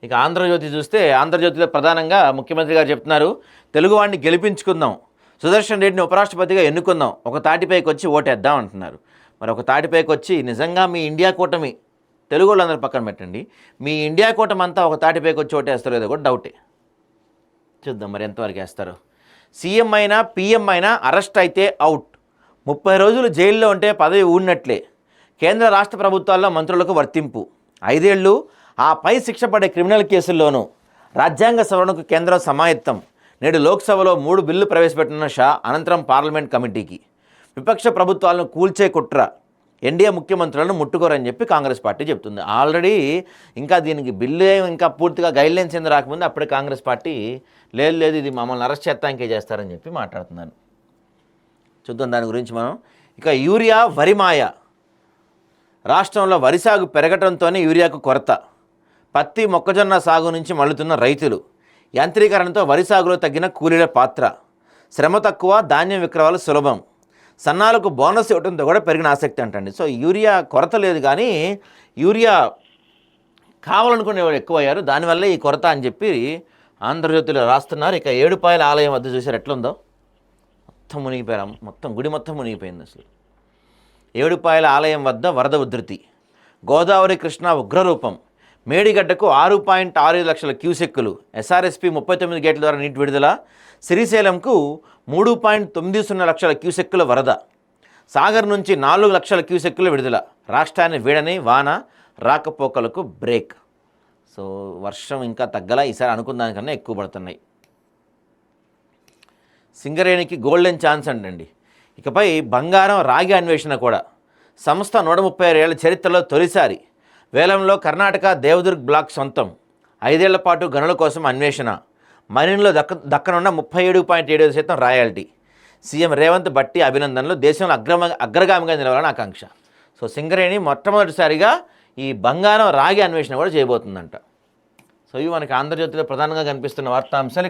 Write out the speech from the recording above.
ఇక ఆంధ్రజ్యోతి చూస్తే ఆంధ్రజ్యోతిలో ప్రధానంగా ముఖ్యమంత్రి గారు చెప్తున్నారు, తెలుగువాడిని గెలిపించుకుందాం, సుదర్శన్ రెడ్డిని ఉపరాష్ట్రపతిగా ఎన్నుకుందాం, ఒక తాటిపైకి వచ్చి ఓటేద్దాం అంటున్నారు. మరి ఒక తాటిపైకి వచ్చి నిజంగా మీ ఇండియా కూటమి, తెలుగు వాళ్ళందరూ పక్కన పెట్టండి, మీ ఇండియా కూటమి అంతా ఒక తాటిపైకి వచ్చి ఓటేస్తారో లేదో కూడా డౌటే. చూద్దాం మరి ఎంతవరకు వేస్తారు. సీఎం అయినా పీఎం అయినా అరెస్ట్ అయితే అవుట్, 30 రోజులు జైల్లో ఉంటే పదవి ఊడినట్లే, కేంద్ర రాష్ట్ర ప్రభుత్వాల్లో మంత్రులకు వర్తింపు, 5 ఏళ్లు ఆ పై శిక్ష పడే క్రిమినల్ కేసుల్లోనూ రాజ్యాంగ సవరణకు కేంద్రం సమాయత్తం, నేడు లోక్సభలో 3 బిల్లు ప్రవేశపెట్టిన షా, అనంతరం పార్లమెంట్ కమిటీకి, విపక్ష ప్రభుత్వాలను కూల్చే కుట్ర, ఎన్డీఏ ముఖ్యమంత్రులను ముట్టుకోరని చెప్పి కాంగ్రెస్ పార్టీ చెప్తుంది. ఆల్రెడీ ఇంకా దీనికి బిల్లు ఇంకా పూర్తిగా గైడ్లైన్స్ ఎందుకు రాకముందు అప్పుడే కాంగ్రెస్ పార్టీ లేదు ఇది మమ్మల్ని అరెస్ట్ చేస్తానికే చేస్తారని చెప్పి మాట్లాడుతున్నారు. చూద్దాం దాని గురించి మనం. ఇక యూరియా వరి మాయ, రాష్ట్రంలో వరి సాగు పెరగడంతోనే యూరియాకు కొరత, పత్తి మొక్కజొన్న సాగు నుంచి మళ్ళుతున్న రైతులు, యాంత్రీకరణతో వరి సాగులో తగ్గిన కూలీల పాత్ర, శ్రమ తక్కువ ధాన్యం విక్రయాలు సులభం, సన్నాలకు బోనస్ ఇవ్వడంతో కూడా పెరిగిన ఆసక్తి అంటండి. సో యూరియా కొరత లేదు కానీ యూరియా కావాలనుకునే వాళ్ళు ఎక్కువయ్యారు, దానివల్లే ఈ కొరత అని చెప్పి ఆంధ్రజ్యోతిలో రాస్తున్నారు. ఇక ఏడుపాయల ఆలయం వద్ద చూసారు ఎట్లుందో, మొత్తం మునిగిపోయారు, మొత్తం గుడి మొత్తం మునిగిపోయింది. అసలు ఏడుపాయల ఆలయం వద్ద వరద ఉధృతి, గోదావరి కృష్ణా ఉగ్రరూపం, మేడిగడ్డకు 6.6 లక్షల క్యూసెక్కులు, ఎస్ఆర్ఎస్పీ 39 గేట్ల ద్వారా నీటి విడుదల, శ్రీశైలంకు 3.90 లక్షల క్యూసెక్కుల వరద, సాగర్ నుంచి 4 లక్షల క్యూసెక్కుల విడుదల, రాష్ట్రాన్ని వీడని వాన, రాకపోకలకు బ్రేక్. సో వర్షం ఇంకా తగ్గలా, ఈసారి అనుకున్న దానికన్నా ఎక్కువ పడుతున్నాయి. సింగరేణికి గోల్డెన్ ఛాన్స్ అంటండి. ఇకపై బంగారం రాగి అన్వేషణ కూడా, సంస్థ 136 ఏళ్ల చరిత్రలో తొలిసారి, వేలంలో కర్ణాటక దేవదుర్గ్ బ్లాక్ సొంతం, 5 ఏళ్ల పాటు గనుల కోసం అన్వేషణ, మరిన్లో దక్కనున్న 37.7% రాయల్టీ, సీఎం రేవంత్ బట్టి అభినందనలు, దేశంలో అగ్రగామిగా నిలవాలని ఆకాంక్ష. సో సింగరేణి మొట్టమొదటిసారిగా ఈ బంగారం రాగి అన్వేషణ కూడా చేయబోతుందంట. సో ఇవి మనకి ఆంధ్రజ్యోతిలో ప్రధానంగా కనిపిస్తున్న వార్తాంశాలు.